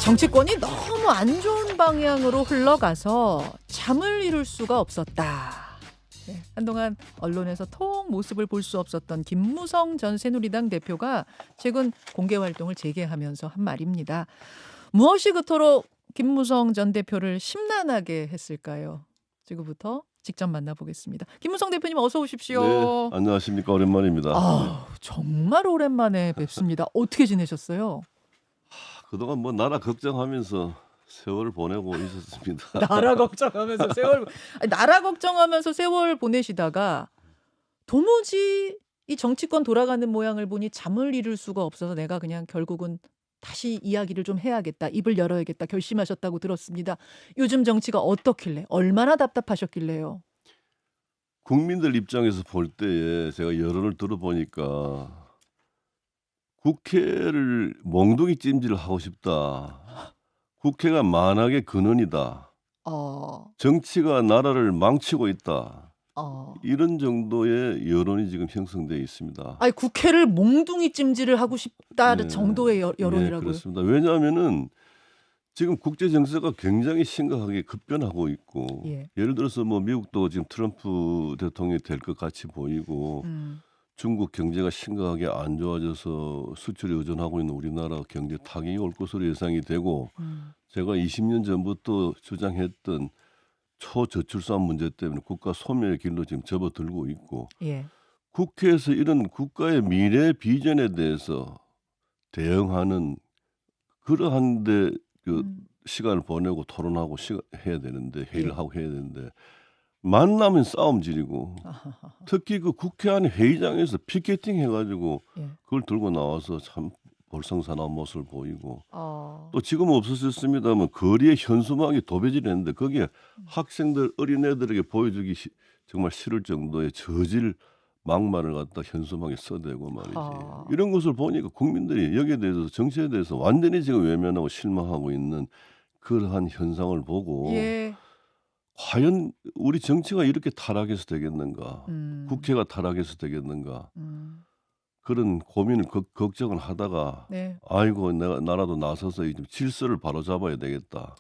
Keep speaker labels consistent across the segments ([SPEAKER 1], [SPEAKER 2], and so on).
[SPEAKER 1] 정치권이 너무 안 좋은 방향으로 흘러가서 잠을 이룰 수가 없었다. 네, 한동안 언론에서 통 모습을 볼 수 없었던 김무성 전 새누리당 대표가 최근 공개 활동을 재개하면서 한 말입니다. 무엇이 그토록 김무성 전 대표를 심란하게 했을까요? 지금부터 직접 만나보겠습니다. 김무성 대표님 어서 오십시오.
[SPEAKER 2] 네, 안녕하십니까. 오랜만입니다.
[SPEAKER 1] 정말 오랜만에 뵙습니다. 어떻게 지내셨어요?
[SPEAKER 2] 그동안 뭐 나라 걱정하면서 세월을 보내고 있었습니다.
[SPEAKER 1] 나라 걱정하면서 나라 걱정하면서 세월 보내시다가 도무지 이 정치권 돌아가는 모양을 보니 잠을 이룰 수가 없어서 내가 그냥 결국은 다시 이야기를 좀 해야겠다. 입을 열어야겠다. 결심하셨다고 들었습니다. 요즘 정치가 어떻길래 얼마나 답답하셨길래요?
[SPEAKER 2] 국민들 입장에서 볼 때에 제가 여론을 들어보니까 국회를 몽둥이 찜질을 하고 싶다. 국회가 만악의 근원이다. 정치가 나라를 망치고 있다. 이런 정도의 여론이 지금 형성되어 있습니다.
[SPEAKER 1] 아니 국회를 몽둥이 찜질을 하고 싶다
[SPEAKER 2] 네.
[SPEAKER 1] 정도의 여론이라고요?
[SPEAKER 2] 네, 그렇습니다. 왜냐하면은 지금 국제 정세가 굉장히 심각하게 급변하고 있고,
[SPEAKER 1] 예.
[SPEAKER 2] 예를 들어서 뭐 미국도 지금 트럼프 대통령이 될 것 같이 보이고, 중국 경제가 심각하게 안 좋아져서 수출에 의존하고 있는 우리나라 경제 타격이 올 것으로 예상이 되고, 제가 20년 전부터 주장했던 초저출산 문제 때문에 국가 소멸의 길로 지금 접어들고 있고,
[SPEAKER 1] 예. 국회에서
[SPEAKER 2] 이런 국가의 미래 비전에 대해서 대응하는 그러한데 시간을 보내고 토론하고 해야 되는데, 회의를
[SPEAKER 1] 예.
[SPEAKER 2] 하고 해야 되는데, 만나면 싸움질이고, 특히 그 국회 안에 회의장에서 피켓팅 해가지고
[SPEAKER 1] 예.
[SPEAKER 2] 그걸 들고 나와서 참 볼썽사나운 모습을 보이고, 또
[SPEAKER 1] 또
[SPEAKER 2] 지금은 없어졌습니다만 거리에 현수막이 도배질했는데 거기에 학생들 어린애들에게 보여주기 정말 싫을 정도의 저질 막말을 갖다 현수막에 써대고 말이지. 이런 것을 보니까 국민들이 여기에 대해서 정치에 대해서 완전히 지금 외면하고 실망하고 있는 그러한 현상을 보고,
[SPEAKER 1] 예.
[SPEAKER 2] 과연 우리 정치가 이렇게 타락해서 되겠는가, 국회가 타락해서 되겠는가, 그런 고민을 걱정을 하다가
[SPEAKER 1] 네.
[SPEAKER 2] 아이고 내가 나라도 나서서 이 질서를 바로잡아야 되겠다.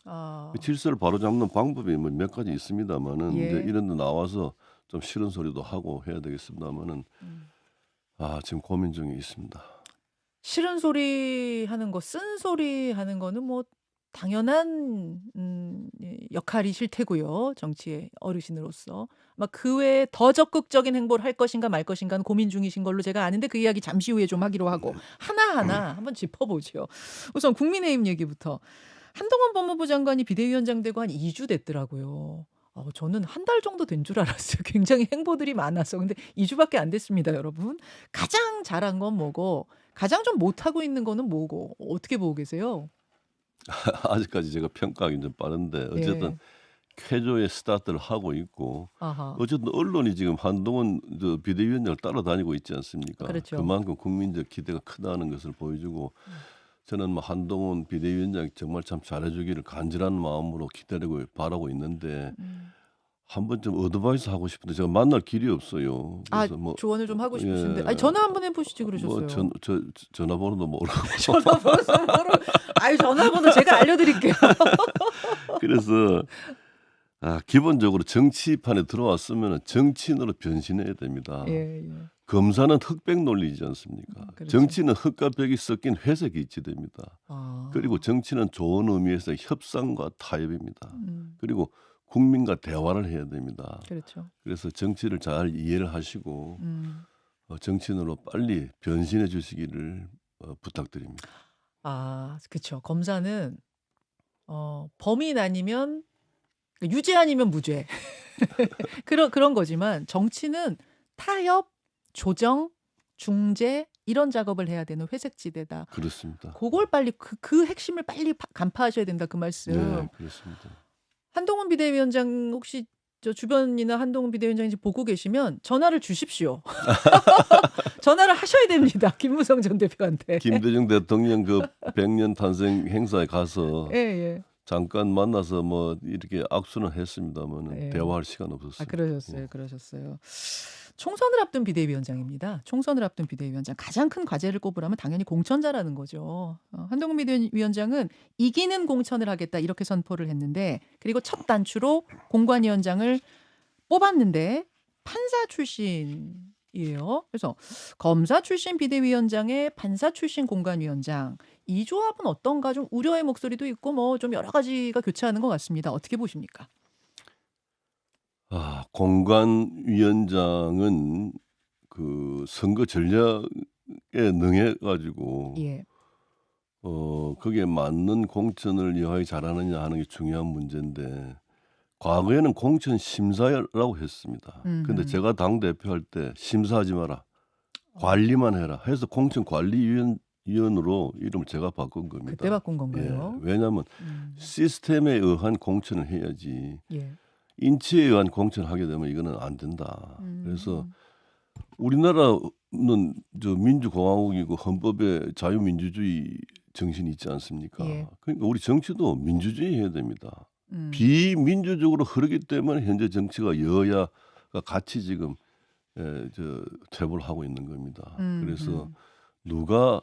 [SPEAKER 2] 그 질서를 바로잡는 방법이 뭐 몇 가지 있습니다만은
[SPEAKER 1] 예.
[SPEAKER 2] 이제 이런 데 나와서 좀 싫은 소리도 하고 해야 되겠습니다만은 지금 고민 중에 있습니다.
[SPEAKER 1] 싫은 소리 하는 거, 쓴 소리 하는 거는 뭐 당연한 역할이 싫테고요. 정치의 어르신으로서. 막 그 외에 더 적극적인 행보를 할 것인가 말 것인가는 고민 중이신 걸로 제가 아는데 그 이야기 잠시 후에 좀 하기로 하고 하나하나 한번 짚어보죠. 우선 국민의힘 얘기부터. 한동훈 법무부 장관이 비대위원장 되고 한 2주 됐더라고요. 저는 한 달 정도 된 줄 알았어요. 굉장히 행보들이 많아서. 근데 2주밖에 안 됐습니다, 여러분. 가장 잘한 건 뭐고 가장 좀 못하고 있는 거는 뭐고 어떻게 보고 계세요?
[SPEAKER 2] 아직까지 제가 평가하기는 좀 빠른데 어쨌든
[SPEAKER 1] 예.
[SPEAKER 2] 쾌조의 스타트를 하고 있고,
[SPEAKER 1] 아하.
[SPEAKER 2] 어쨌든 언론이 지금 한동훈 비대위원장을 따라다니고 있지 않습니까?
[SPEAKER 1] 그렇죠.
[SPEAKER 2] 그만큼 국민적 기대가 크다는 것을 보여주고, 저는 뭐 한동훈 비대위원장이 정말 참 잘해주기를 간절한 마음으로 기다리고 바라고 있는데, 한번 좀 어드바이스 하고 싶은데 제가 만날 길이 없어요. 그래서 뭐
[SPEAKER 1] 조언을 좀 하고 싶으신데
[SPEAKER 2] 예,
[SPEAKER 1] 아니 전화 한번 해보시지 그러셨어요.
[SPEAKER 2] 뭐 전화번호도 모르고
[SPEAKER 1] 전화번호 제가 알려드릴게요.
[SPEAKER 2] 그래서 기본적으로 정치판에 들어왔으면 정치인으로 변신해야 됩니다.
[SPEAKER 1] 예.
[SPEAKER 2] 검사는 흑백 논리이지 않습니까?
[SPEAKER 1] 그렇죠.
[SPEAKER 2] 정치는 흑과 백이 섞인 회색이 있지됩니다. 그리고 정치는 좋은 의미에서 협상과 타협입니다. 그리고 국민과 대화를 해야 됩니다.
[SPEAKER 1] 그렇죠.
[SPEAKER 2] 그래서 정치를 잘 이해를 하시고 정치인으로 빨리 변신해 주시기를 부탁드립니다.
[SPEAKER 1] 그렇죠. 검사는 범인 아니면 유죄 아니면 무죄 그런 거지만 정치는 타협, 조정, 중재 이런 작업을 해야 되는 회색지대다.
[SPEAKER 2] 그렇습니다.
[SPEAKER 1] 그걸 빨리 그 핵심을 빨리 간파하셔야 된다 그 말씀.
[SPEAKER 2] 네, 그렇습니다.
[SPEAKER 1] 한동훈 비대위원장 혹시 저 주변이나 한동훈 비대위원장이 보고 계시면 전화를 주십시오. 전화를 하셔야 됩니다. 김무성 전 대표한테.
[SPEAKER 2] 김대중 대통령 그 100년 탄생 행사에 가서
[SPEAKER 1] 예.
[SPEAKER 2] 잠깐 만나서 뭐 이렇게 악수는 했습니다만
[SPEAKER 1] 예.
[SPEAKER 2] 대화할 시간 없었어요.
[SPEAKER 1] 그러셨어요.
[SPEAKER 2] 예.
[SPEAKER 1] 그러셨어요. 총선을 앞둔 비대위원장입니다. 총선을 앞둔 비대위원장. 가장 큰 과제를 꼽으라면 당연히 공천자라는 거죠. 한동훈 비대위원장은 이기는 공천을 하겠다 이렇게 선포를 했는데 그리고 첫 단추로 공관위원장을 뽑았는데 판사 출신이에요. 그래서 검사 출신 비대위원장에 판사 출신 공관위원장. 이 조합은 어떤가 좀 우려의 목소리도 있고 뭐 좀 여러 가지가 교차하는 것 같습니다. 어떻게 보십니까?
[SPEAKER 2] 공관위원장은 그 선거 전략에 능해 가지고
[SPEAKER 1] 예.
[SPEAKER 2] 거기에 맞는 공천을 여하이 잘하느냐 하는 게 중요한 문제인데 과거에는 공천 심사라고 했습니다. 근데
[SPEAKER 1] 음흠.
[SPEAKER 2] 제가 당대표할 때 심사하지 마라. 관리만 해라. 해서 공천관리위원으로 이름을 제가 바꾼
[SPEAKER 1] 그때
[SPEAKER 2] 겁니다.
[SPEAKER 1] 바꾼
[SPEAKER 2] 예.
[SPEAKER 1] 건가요?
[SPEAKER 2] 왜냐하면 시스템에 의한 공천을 해야지
[SPEAKER 1] 예.
[SPEAKER 2] 인치에 의한 공천을 하게 되면 이거는 안 된다. 그래서
[SPEAKER 1] 음.
[SPEAKER 2] 우리나라는 저 민주공화국이고 헌법에 자유민주주의 정신이 있지 않습니까?
[SPEAKER 1] 예.
[SPEAKER 2] 그러니까 우리 정치도 민주주의 해야 됩니다.
[SPEAKER 1] 음.
[SPEAKER 2] 비민주적으로 흐르기 때문에 현재 정치가 여야가 같이 지금 퇴보를 하고 있는 겁니다. 그래서 누가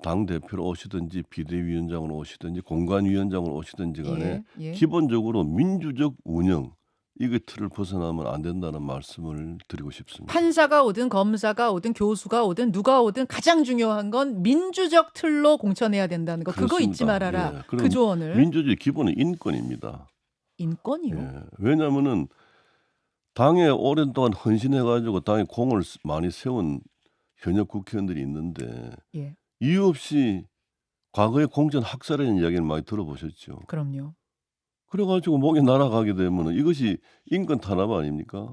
[SPEAKER 2] 당대표로 오시든지 비대위원장으로 오시든지 공관위원장으로 오시든지 간에
[SPEAKER 1] 예. 예.
[SPEAKER 2] 기본적으로 민주적 운영 이거 틀을 벗어나면 안 된다는 말씀을 드리고 싶습니다.
[SPEAKER 1] 판사가 오든 검사가 오든 교수가 오든 누가 오든 가장 중요한 건 민주적 틀로 공천해야 된다는 거. 그거 잊지
[SPEAKER 2] 그렇습니다.
[SPEAKER 1] 말아라.
[SPEAKER 2] 예.
[SPEAKER 1] 그
[SPEAKER 2] 그럼
[SPEAKER 1] 조언을.
[SPEAKER 2] 민주주의 기본은 인권입니다.
[SPEAKER 1] 인권이요?
[SPEAKER 2] 예. 왜냐하면은 당에 오랜 동안 헌신해가지고 당에 공을 많이 세운 현역 국회의원들이 있는데
[SPEAKER 1] 예.
[SPEAKER 2] 이유 없이 과거에 공천 학살이라는 이야기를 많이 들어보셨죠.
[SPEAKER 1] 그럼요.
[SPEAKER 2] 그래가지고 목이 날아가게 되면 이것이 인권 탄압 아닙니까?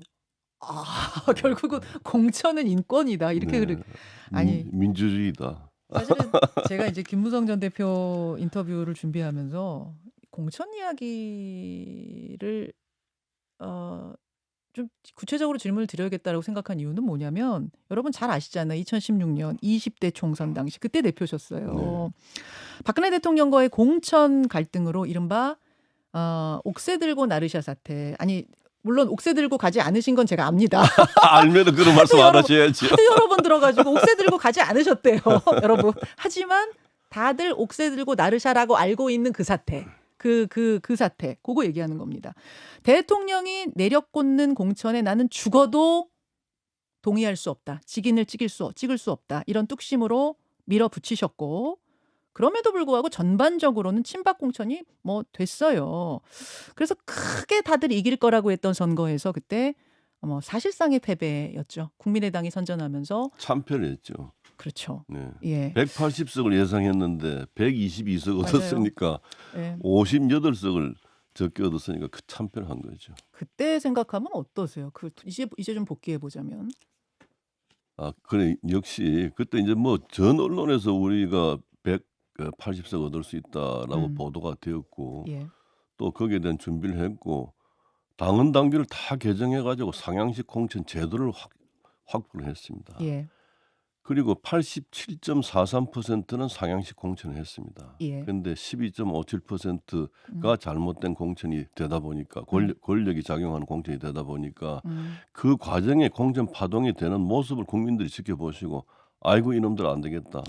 [SPEAKER 1] 결국은 공천은 인권이다. 이렇게
[SPEAKER 2] 네.
[SPEAKER 1] 아니
[SPEAKER 2] 민주주의다.
[SPEAKER 1] 사실은 제가 이제 김무성 전 대표 인터뷰를 준비하면서 공천 이야기를 좀 구체적으로 질문을 드려야겠다라고 생각한 이유는 뭐냐면 여러분 잘 아시잖아요. 2016년 20대 총선 당시 그때 대표셨어요.
[SPEAKER 2] 네.
[SPEAKER 1] 박근혜 대통령과의 공천 갈등으로 이른바 옥새 들고 나르샤 사태. 아니 물론 옥새 들고 가지 않으신 건 제가 압니다.
[SPEAKER 2] 알면은 그런 말씀 안 하셔야죠.
[SPEAKER 1] 하도 여러 번 들어가지고 옥새 들고 가지 않으셨대요. 여러분. 하지만 다들 옥새 들고 나르샤라고 알고 있는 그 사태. 그 사태. 그거 얘기하는 겁니다. 대통령이 내려꽂는 공천에 나는 죽어도 동의할 수 없다. 직인을 찍을 수 없다. 이런 뚝심으로 밀어붙이셨고 그럼에도 불구하고 전반적으로는 친박 공천이 뭐 됐어요. 그래서 크게 다들 이길 거라고 했던 선거에서 그때 뭐 사실상의 패배였죠. 국민의당이 선전하면서
[SPEAKER 2] 참패했죠.
[SPEAKER 1] 그렇죠.
[SPEAKER 2] 네.
[SPEAKER 1] 예.
[SPEAKER 2] 180석을 예상했는데 122석
[SPEAKER 1] 맞아요.
[SPEAKER 2] 얻었으니까
[SPEAKER 1] 예.
[SPEAKER 2] 58석을 적게 얻었으니까 그 참패를 한 거죠.
[SPEAKER 1] 그때 생각하면 어떠세요? 이제 좀 복귀해 보자면.
[SPEAKER 2] 그래 역시 그때 이제 뭐 전 언론에서 우리가 180석 얻을 수 있다라고 보도가 되었고
[SPEAKER 1] 예.
[SPEAKER 2] 또 거기에 대한 준비를 했고 당헌 당규를 다 개정해 가지고 상향식 공천 제도를 확보를 했습니다.
[SPEAKER 1] 예.
[SPEAKER 2] 그리고 87.43%는 상향식 공천을 했습니다.
[SPEAKER 1] 예.
[SPEAKER 2] 그런데 12.57%가 잘못된 공천이 되다 보니까 권력이 작용하는 공천이 되다 보니까 그 과정에 공천 파동이 되는 모습을 국민들이 지켜보시고 아이고 이놈들 안 되겠다.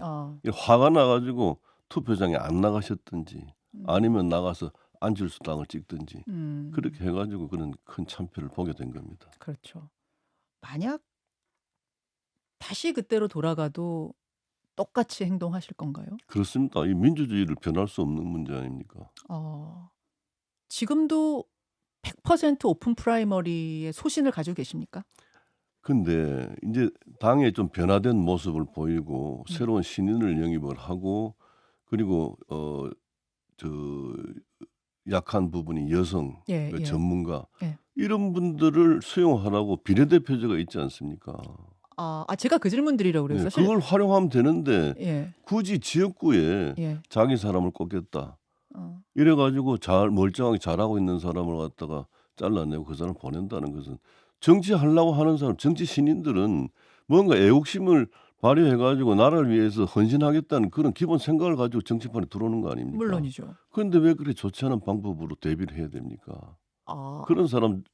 [SPEAKER 2] 화가 나가지고 투표장에 안 나가셨든지 아니면 나가서 안철수당을 찍든지 그렇게 해가지고 그런 큰 참패를 보게 된 겁니다.
[SPEAKER 1] 그렇죠. 만약 다시 그때로 돌아가도 똑같이 행동하실 건가요?
[SPEAKER 2] 그렇습니다. 이 민주주의를 변할 수 없는 문제 아닙니까?
[SPEAKER 1] 지금도 100% 오픈 프라이머리의 소신을 가지고 계십니까?
[SPEAKER 2] 근데 이제 당에 좀 변화된 모습을 보이고 새로운 신인을 영입을 하고 그리고 저 약한 부분이 여성
[SPEAKER 1] 예,
[SPEAKER 2] 그
[SPEAKER 1] 예.
[SPEAKER 2] 전문가
[SPEAKER 1] 예.
[SPEAKER 2] 이런 분들을 수용하라고 비례대표제가 있지 않습니까?
[SPEAKER 1] 제가 그 질문 드리려고 그래요.
[SPEAKER 2] 네,
[SPEAKER 1] 사실
[SPEAKER 2] 그걸 활용하면 되는데
[SPEAKER 1] 예.
[SPEAKER 2] 굳이 지역구에
[SPEAKER 1] 예.
[SPEAKER 2] 자기 사람을 꼽겠다.
[SPEAKER 1] 어.
[SPEAKER 2] 이래가지고 멀쩡하게 잘하고 있는 사람을 갖다가 잘라내고 그 사람을 보낸다는 것은 정치하려고 하는 사람, 정치 신인들은 뭔가 애국심을 발휘해가지고 나라를 위해서 헌신하겠다는 그런 기본 생각을 가지고 정치판에 들어오는 거 아닙니까?
[SPEAKER 1] 물론이죠.
[SPEAKER 2] 그런데 왜 그렇게 좋지 않은 방법으로 대비를 해야 됩니까? 그런 사람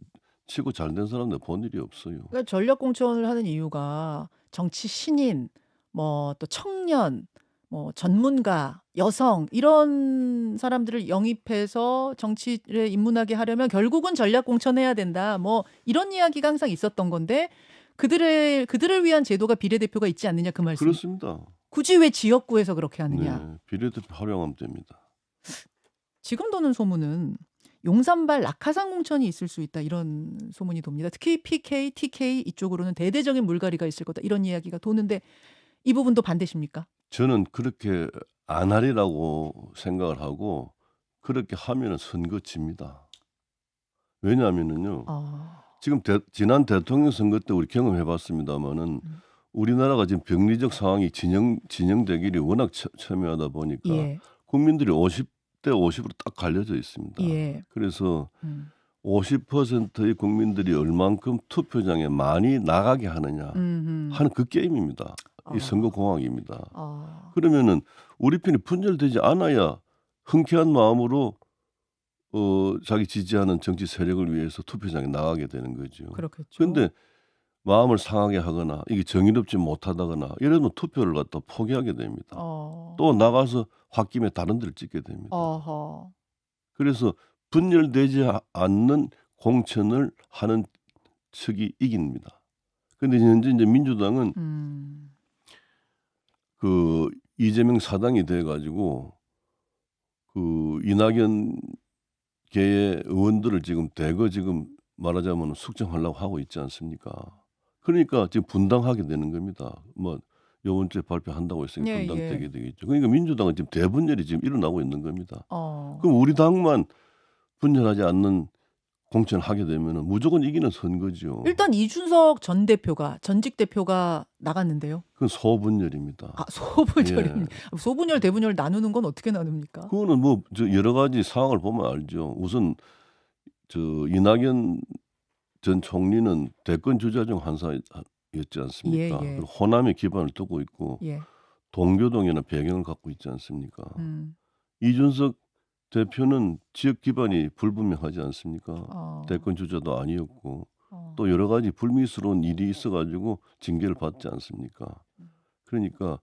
[SPEAKER 2] 치고 잘 된 사람 내가 본 일이 없어요.
[SPEAKER 1] 그러니까 전략 공천을 하는 이유가 정치 신인, 뭐 또 청년, 뭐 전문가, 여성 이런 사람들을 영입해서 정치에 입문하게 하려면 결국은 전략 공천해야 된다. 뭐 이런 이야기가 항상 있었던 건데 그들을 위한 제도가 비례대표가 있지 않느냐 그 말씀.
[SPEAKER 2] 그렇습니다.
[SPEAKER 1] 굳이 왜 지역구에서 그렇게 하느냐.
[SPEAKER 2] 네, 비례대표 활용하면 됩니다.
[SPEAKER 1] 지금 도는 소문은 용산발 낙하산 공천이 있을 수 있다 이런 소문이 돕니다. 특히 PK, TK 이쪽으로는 대대적인 물갈이가 있을 거다 이런 이야기가 도는데 이 부분도 반대십니까?
[SPEAKER 2] 저는 그렇게 안 하리라고 생각을 하고 그렇게 하면은 선거 집니다. 왜냐하면은요. 지금 지난 대통령 선거 때 우리 경험해 봤습니다마는 우리나라가 지금 병리적 상황이 진영되길이 워낙 첨예하다 보니까
[SPEAKER 1] 예.
[SPEAKER 2] 국민들이 50대 50으로 딱 갈려져 있습니다.
[SPEAKER 1] 예.
[SPEAKER 2] 그래서 50%의 국민들이 얼만큼 투표장에 많이 나가게 하느냐 하는 그 게임입니다. 이 선거공학입니다. 그러면은 우리 편이 분열되지 않아야 흔쾌한 마음으로 자기 지지하는 정치 세력을 위해서 투표장에 나가게 되는 거죠.
[SPEAKER 1] 그렇겠죠.
[SPEAKER 2] 그런데 마음을 상하게 하거나 이게 정의롭지 못하다거나 이러면 투표를 갖다 포기하게 됩니다. 또 나가서 홧김에 다른 데를 찍게 됩니다. 그래서 분열되지 않는 공천을 하는 측이 이깁니다. 그런데 현재 이제 민주당은 그 이재명 사당이 돼가지고 그 이낙연 계의 의원들을 지금 대거 지금 말하자면 숙청하려고 하고 있지 않습니까? 그러니까 지금 분당하게 되는 겁니다. 뭐 이번 주에 발표한다고 했으니까
[SPEAKER 1] 예,
[SPEAKER 2] 분당되게
[SPEAKER 1] 예.
[SPEAKER 2] 되겠죠. 그러니까 민주당은 지금 대분열이 지금 일어나고 있는 겁니다.
[SPEAKER 1] 어.
[SPEAKER 2] 그럼 우리 당만 분열하지 않는 공천을 하게 되면 무조건 이기는 선거죠.
[SPEAKER 1] 일단 이준석 전 대표가 전직 대표가 나갔는데요.
[SPEAKER 2] 그건 소분열입니다.
[SPEAKER 1] 아, 소분열입니다. 소분열 대분열 나누는 건 어떻게 나눕니까?
[SPEAKER 2] 그거는 뭐 저 여러 가지 상황을 보면 알죠. 우선 저 이낙연 전 총리는 대권 주자 중 한 사였지 않습니까?
[SPEAKER 1] 예, 예.
[SPEAKER 2] 그리고 호남에 기반을 두고 있고
[SPEAKER 1] 예.
[SPEAKER 2] 동교동이나 배경을 갖고 있지 않습니까? 이준석 대표는 지역 기반이 불분명하지 않습니까? 대권 주자도 아니었고 또 여러 가지 불미스러운 일이 있어가지고 징계를 받지 않습니까? 그러니까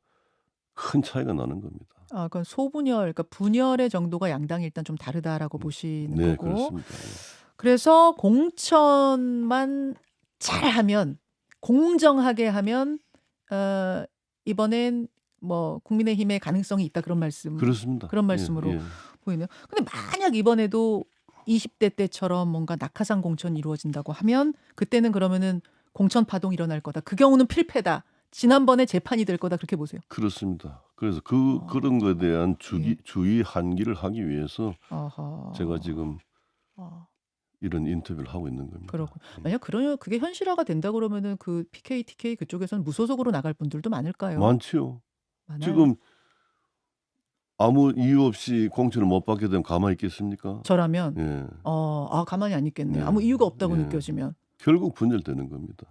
[SPEAKER 2] 큰 차이가 나는 겁니다.
[SPEAKER 1] 아, 그건 소분열, 그러니까 분열의 정도가 양당이 일단 좀 다르다라고 보시는
[SPEAKER 2] 네,
[SPEAKER 1] 거고.
[SPEAKER 2] 그렇습니다.
[SPEAKER 1] 그래서 공천만 잘하면 공정하게 하면 이번엔 뭐 국민의힘의 가능성이 있다 그런 말씀.
[SPEAKER 2] 그렇습니다.
[SPEAKER 1] 그런 말씀으로
[SPEAKER 2] 예.
[SPEAKER 1] 보이네요. 근데 만약 이번에도 20대 때처럼 뭔가 낙하산 공천이 이루어진다고 하면 그때는 그러면은 공천 파동 일어날 거다. 그 경우는 필패다. 지난번에 재판이 될 거다 그렇게 보세요.
[SPEAKER 2] 그렇습니다. 그래서 그런 것에 대한 주의 환기를 하기 위해서 제가 지금 이런 인터뷰를 하고 있는 겁니다.
[SPEAKER 1] 그렇고 만약 그게 현실화가 된다 그러면은 그 PK, TK 그쪽에서는 무소속으로 나갈 분들도 많을까요?
[SPEAKER 2] 많지요.
[SPEAKER 1] 많아요.
[SPEAKER 2] 지금 아무 이유 없이 공천을 못 받게 되면 가만히 있겠습니까?
[SPEAKER 1] 저라면
[SPEAKER 2] 예.
[SPEAKER 1] 가만히 안 있겠네요.
[SPEAKER 2] 네.
[SPEAKER 1] 아무 이유가 없다고
[SPEAKER 2] 예.
[SPEAKER 1] 느껴지면.
[SPEAKER 2] 결국 분열되는 겁니다.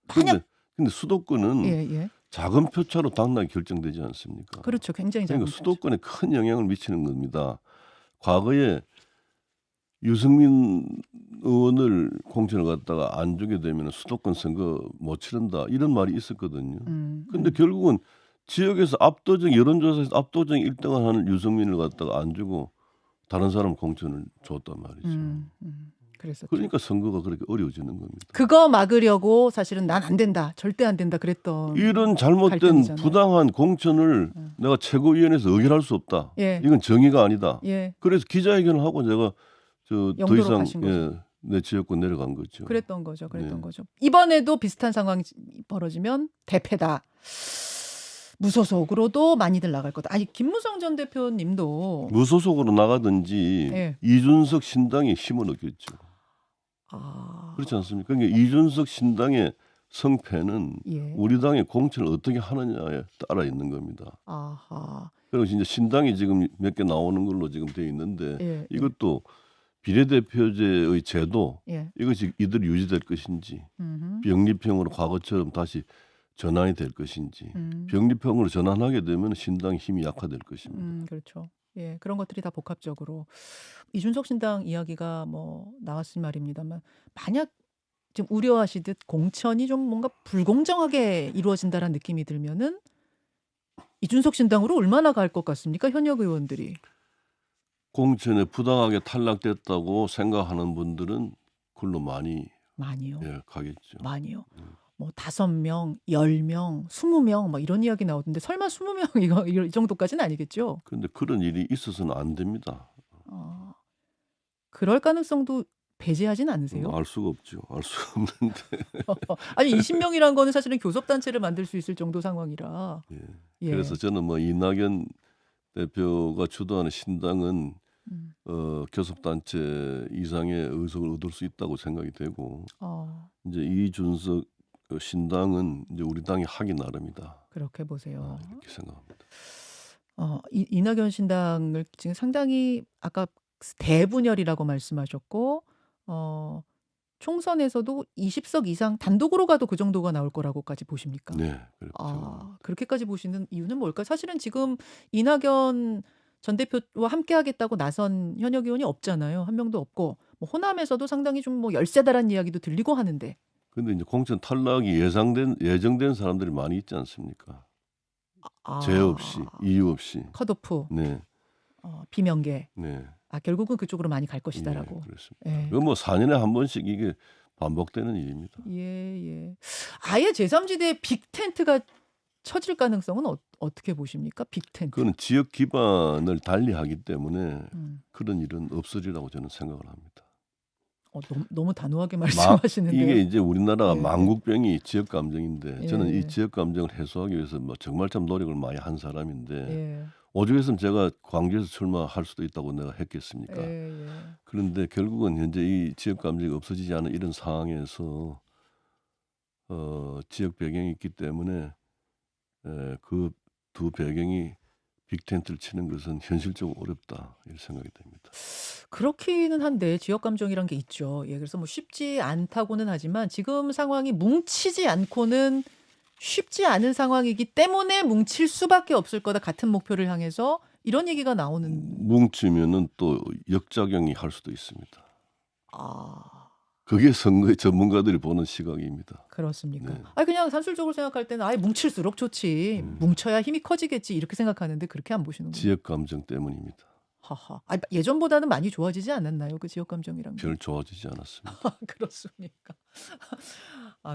[SPEAKER 1] 만약
[SPEAKER 2] 근데 수도권은
[SPEAKER 1] 예.
[SPEAKER 2] 작은 표차로 당락이 결정되지 않습니까?
[SPEAKER 1] 그렇죠. 굉장히 작은
[SPEAKER 2] 그러니까 수도권에 큰 영향을 미치는 겁니다. 과거에 유승민 의원을 공천을 갖다가 안 주게 되면 수도권 선거 못 치른다 이런 말이 있었거든요. 근데 결국은 지역에서 여론조사에서 압도적 1등을 하는 유승민을 갖다가 안 주고 다른 사람 공천을 줬단 말이죠.
[SPEAKER 1] 그랬었죠.
[SPEAKER 2] 그러니까 선거가 그렇게 어려워지는 겁니다.
[SPEAKER 1] 그거 막으려고 사실은 난 안 된다. 절대 안 된다 그랬던.
[SPEAKER 2] 이런 잘못된
[SPEAKER 1] 갈등이잖아요.
[SPEAKER 2] 부당한 공천을 내가 최고위원회에서 의결할 수 없다.
[SPEAKER 1] 예.
[SPEAKER 2] 이건 정의가 아니다.
[SPEAKER 1] 예.
[SPEAKER 2] 그래서 기자회견을 하고 제가 더
[SPEAKER 1] 영도로
[SPEAKER 2] 이상
[SPEAKER 1] 가신 거죠.
[SPEAKER 2] 내 지역권 내려간 거죠.
[SPEAKER 1] 그랬던 거죠.
[SPEAKER 2] 네.
[SPEAKER 1] 이번에도 비슷한 상황이 벌어지면 대패다. 무소속으로도 많이들 나갈 거다. 아니 김무성 전 대표님도
[SPEAKER 2] 무소속으로 나가든지
[SPEAKER 1] 예.
[SPEAKER 2] 이준석 신당에 힘을 얻겠죠. 그렇지 않습니까? 그러니까 이준석 신당의 성패는
[SPEAKER 1] 예.
[SPEAKER 2] 우리 당의 공천을 어떻게 하느냐에 따라 있는 겁니다.
[SPEAKER 1] 아하.
[SPEAKER 2] 그리고 이제 신당이 지금 몇 개 나오는 걸로 지금 되어 있는데
[SPEAKER 1] 예.
[SPEAKER 2] 이것도 비례대표제의 제도
[SPEAKER 1] 예.
[SPEAKER 2] 이것이 이대로 유지될 것인지 병립형으로 과거처럼 다시 전환이 될 것인지 병립형으로 전환하게 되면 신당의 힘이 약화될 것입니다.
[SPEAKER 1] 그렇죠. 예, 그런 것들이 다 복합적으로 이준석 신당 이야기가 뭐 나왔을 말입니다만 만약 지금 우려하시듯 공천이 좀 뭔가 불공정하게 이루어진다라는 느낌이 들면은 이준석 신당으로 얼마나 갈 것 같습니까? 현역 의원들이.
[SPEAKER 2] 공천에 부당하게 탈락됐다고 생각하는 분들은 글로 많이
[SPEAKER 1] 많이요.
[SPEAKER 2] 가겠죠.
[SPEAKER 1] 많이요. 뭐 5명, 10명, 20명 뭐 이런 이야기 나오던데 설마 20명 이 정도까지는 아니겠죠?
[SPEAKER 2] 그런데 그런 일이 있어서는 안 됩니다.
[SPEAKER 1] 그럴 가능성도 배제하진 않으세요?
[SPEAKER 2] 알 수가 없죠. 알 수가 없는데.
[SPEAKER 1] 아니 20명이란 거는 사실은 교섭단체를 만들 수 있을 정도 상황이라. 예.
[SPEAKER 2] 그래서 저는 뭐 이낙연 대표가 주도하는 신당은 교섭단체 이상의 의석을 얻을 수 있다고 생각이 되고 이제 이준석 신당은 이제 우리 당이 하기 나름이다.
[SPEAKER 1] 그렇게 보세요.
[SPEAKER 2] 이렇게 생각합니다.
[SPEAKER 1] 이낙연 신당을 지금 상당히 아까 대분열이라고 말씀하셨고 총선에서도 20석 이상 단독으로 가도 그 정도가 나올 거라고까지 보십니까?
[SPEAKER 2] 네, 그렇죠.
[SPEAKER 1] 그렇게까지 보시는 이유는 뭘까요? 사실은 지금 이낙연 전 대표와 함께 하겠다고 나선 현역 의원이 없잖아요. 한 명도 없고 뭐 호남에서도 상당히 좀 뭐 열세다란 이야기도 들리고 하는데.
[SPEAKER 2] 근데 이제 공천 탈락이 예정된 사람들이 많이 있지 않습니까? 죄 없이, 이유 없이.
[SPEAKER 1] 컷오프.
[SPEAKER 2] 네.
[SPEAKER 1] 비명계.
[SPEAKER 2] 네.
[SPEAKER 1] 결국은 그쪽으로 많이 갈 것이다라고.
[SPEAKER 2] 그렇습니다. 그건 뭐 4년에 한 번씩 이게 반복되는 일입니다.
[SPEAKER 1] 예. 아예 제3지대에 빅텐트가 쳐질 가능성은 어떻게 보십니까? 빅텐트.
[SPEAKER 2] 그건 지역 기반을 달리하기 때문에 그런 일은 없으리라고 저는 생각을 합니다.
[SPEAKER 1] 너무 단호하게 말씀하시는데요.
[SPEAKER 2] 이게 이제 우리나라가 망국병이 지역 감정인데 저는 이 지역 감정을 해소하기 위해서 뭐 정말 참 노력을 많이 한 사람인데 오죽했으면 제가 광주에서 출마할 수도 있다고 내가 했겠습니까? 그런데 결국은 현재 이 지역 감정이 없어지지 않은 이런 상황에서 지역 배경이 있기 때문에 그 두 배경이 빅텐트를 치는 것은 현실적으로 어렵다 이런 생각이 됩니다.
[SPEAKER 1] 그렇기는 한데 지역 감정이란 게 있죠. 그래서 뭐 쉽지 않다고는 하지만 지금 상황이 뭉치지 않고는 쉽지 않은 상황이기 때문에 뭉칠 수밖에 없을 거다. 같은 목표를 향해서 이런 얘기가 나오는.
[SPEAKER 2] 뭉치면은 또 역작용이 할 수도 있습니다. 그게 선거의 전문가들이 보는 시각입니다.
[SPEAKER 1] 그렇습니까? 그냥 산술적으로 생각할 때는 뭉칠수록 좋지. 뭉쳐야 힘이 커지겠지 이렇게 생각하는데 그렇게 안 보시는 거예요.
[SPEAKER 2] 지역 감정 때문입니다.
[SPEAKER 1] 하하. 예전보다는 많이 좋아지지 않았나요? 그 지역 감정이란 게.
[SPEAKER 2] 별 좋아지지 않았습니다.
[SPEAKER 1] 그렇습니까?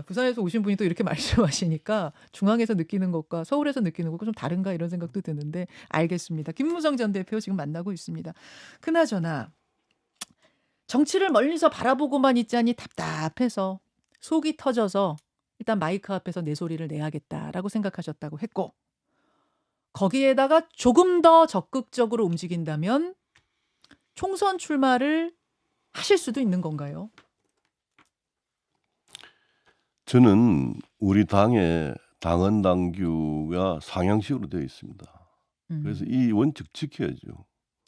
[SPEAKER 1] 부산에서 오신 분이 또 이렇게 말씀하시니까 중앙에서 느끼는 것과 서울에서 느끼는 것과 좀 다른가 이런 생각도 드는데 알겠습니다. 김무성 전 대표 지금 만나고 있습니다. 그나저나 정치를 멀리서 바라보고만 있자니 답답해서 속이 터져서 일단 마이크 앞에서 내 소리를 내야겠다라고 생각하셨다고 했고 거기에다가 조금 더 적극적으로 움직인다면 총선 출마를 하실 수도 있는 건가요?
[SPEAKER 2] 저는 우리 당의 당헌 당규가 상향식으로 되어 있습니다. 그래서 이 원칙 지켜야죠.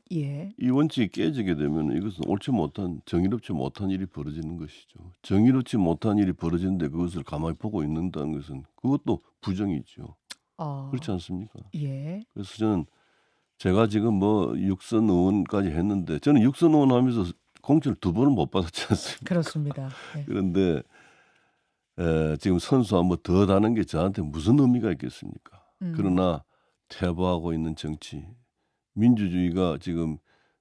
[SPEAKER 2] 이 원칙이 깨지게 되면 이것은 옳지 못한 정의롭지 못한 일이 벌어지는 것이죠. 정의롭지 못한 일이 벌어지는데 그것을 가만히 보고 있는다는 것은 그것도 부정이죠. 그렇지 않습니까? 그래서 저는 제가 지금 뭐 육선 의원까지 했는데 저는 육선 의원 하면서 공천을 2번은 못 받았지 않습니까?
[SPEAKER 1] 그렇습니다.
[SPEAKER 2] 그런데 지금 선수 한번 더 다는 게 저한테 무슨 의미가 있겠습니까? 그러나 퇴보하고 있는 정치, 민주주의가 지금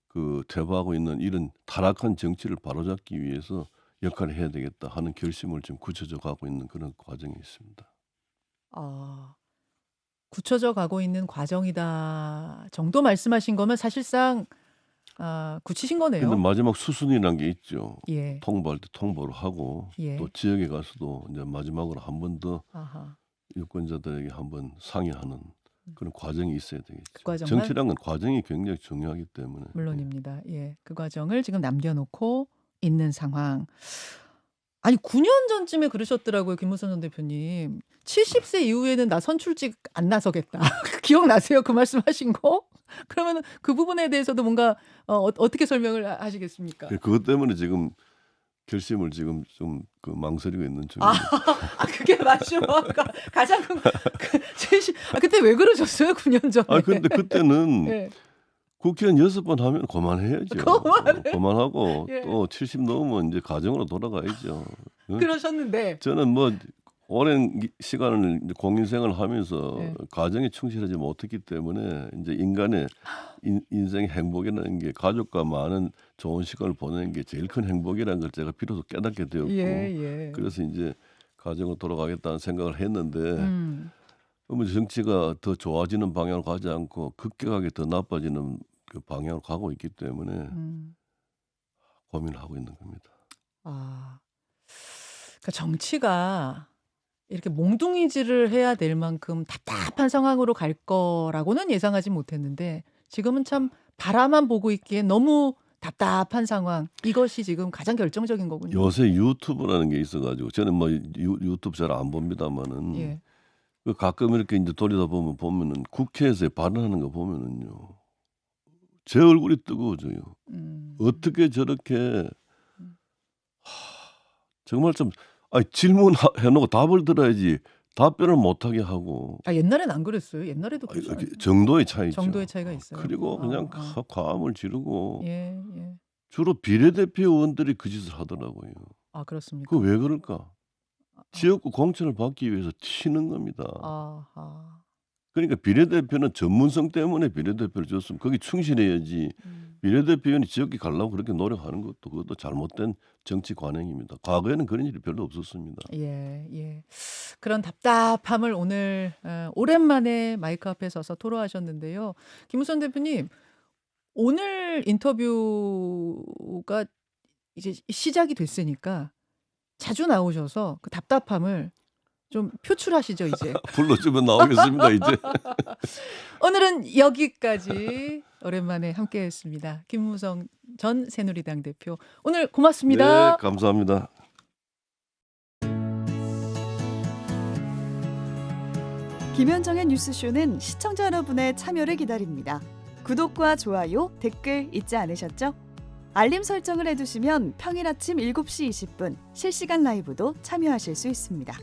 [SPEAKER 2] 그 퇴보하고 있는 이런 타락한 정치를 바로잡기 위해서 역할을 해야 되겠다 하는 결심을 지금 굳혀져 가고 있는 그런 과정이 있습니다.
[SPEAKER 1] 굳혀져 가고 있는 과정이다 정도 말씀하신 거면 사실상 굳히신 거네요.
[SPEAKER 2] 근데 마지막 수순이라는 게 있죠.
[SPEAKER 1] 예.
[SPEAKER 2] 통보할 때 통보를 하고 또 지역에 가서도 이제 마지막으로 한 번 더 유권자들에게 한번 상의하는 그런 과정이 있어야 되겠죠.
[SPEAKER 1] 그 과정만?
[SPEAKER 2] 정치란 건 과정이 굉장히 중요하기 때문에.
[SPEAKER 1] 물론입니다. 그 과정을 지금 남겨놓고 있는 상황. 아니 9년 전쯤에 그러셨더라고요. 김무성 전 대표님. 70세 이후에는 나 선출직 안 나서겠다. 기억나세요? 그 말씀하신 거? 그러면 그 부분에 대해서도 뭔가 어떻게 설명을 하시겠습니까?
[SPEAKER 2] 그것 때문에 지금 결심을 지금 좀 그 망설이고 있는 중입니다.
[SPEAKER 1] 그게 맞죠. 가장 그때 왜 그러셨어요? 9년 전에.
[SPEAKER 2] 근데 그때는 국회의원 6번 하면 그만해야죠.
[SPEAKER 1] 그만해.
[SPEAKER 2] 그만하고
[SPEAKER 1] 예.
[SPEAKER 2] 또 70 넘으면 이제 가정으로 돌아가야죠. 응?
[SPEAKER 1] 그러셨는데.
[SPEAKER 2] 저는 뭐 오랜 시간을 이제 공인생활을 하면서
[SPEAKER 1] 예.
[SPEAKER 2] 가정에 충실하지 못했기 때문에 이제 인간의 인생의 행복이라는 게 가족과 많은 좋은 시간을 보내는 게 제일 큰 행복이라는 걸 제가 비로소 깨닫게 되었고
[SPEAKER 1] 예.
[SPEAKER 2] 그래서 이제 가정으로 돌아가겠다는 생각을 했는데
[SPEAKER 1] 음.
[SPEAKER 2] 정치가 더 좋아지는 방향으로 가지 않고 급격하게 더 나빠지는 그 방향으로 가고 있기 때문에
[SPEAKER 1] 음.
[SPEAKER 2] 고민을 하고 있는 겁니다.
[SPEAKER 1] 아. 그러니까 정치가 이렇게 몽둥이질을 해야 될 만큼 답답한 상황으로 갈 거라고는 예상하지 못했는데 지금은 참 바라만 보고 있기에 너무 답답한 상황. 이것이 지금 가장 결정적인 거군요.
[SPEAKER 2] 요새 유튜브라는 게 있어 가지고 저는 뭐 유튜브 잘 안 봅니다마는
[SPEAKER 1] 예.
[SPEAKER 2] 그 가끔 이렇게 이제 돌리다 보면은 국회에서 발언하는 거 보면은요. 제 얼굴이 뜨거워져요.
[SPEAKER 1] 음.
[SPEAKER 2] 어떻게 저렇게
[SPEAKER 1] 음.
[SPEAKER 2] 정말 좀 질문해 놓고 답을 들어야지 답변을 못 하게 하고
[SPEAKER 1] 아 옛날엔 안 그랬어요. 옛날에도 그렇지
[SPEAKER 2] 이렇게
[SPEAKER 1] 않았어요.
[SPEAKER 2] 정도의 차이죠.
[SPEAKER 1] 정도의 차이가 있어요.
[SPEAKER 2] 그리고 그냥 과음을 지르고
[SPEAKER 1] 예.
[SPEAKER 2] 주로 비례대표 의원들이 그 짓을 하더라고요.
[SPEAKER 1] 아 그렇습니까?
[SPEAKER 2] 그 왜 그럴까? 지역구 공천을 받기 위해서 튀는 겁니다.
[SPEAKER 1] 아하.
[SPEAKER 2] 그러니까 비례대표는 전문성 때문에 비례대표를 줬으면 거기 충실해야지. 비례대표원이 지역에 가려고 그렇게 노력하는 것도 그것도 잘못된 정치 관행입니다. 과거에는 그런 일이 별로 없었습니다.
[SPEAKER 1] 예. 그런 답답함을 오늘 오랜만에 마이크 앞에 서서 토로하셨는데요. 김무성 대표님, 오늘 인터뷰가 이제 시작이 됐으니까 자주 나오셔서 그 답답함을 좀 표출하시죠, 이제.
[SPEAKER 2] 불러주면 나오겠습니다, 이제.
[SPEAKER 1] 오늘은 여기까지 오랜만에 함께했습니다. 김무성 전 새누리당 대표. 오늘 고맙습니다.
[SPEAKER 2] 네, 감사합니다.
[SPEAKER 3] 김현정의 뉴스쇼는 시청자 여러분의 참여를 기다립니다. 구독과 좋아요, 댓글 잊지 않으셨죠? 알림 설정을 해두시면 평일 아침 7시 20분 실시간 라이브도 참여하실 수 있습니다.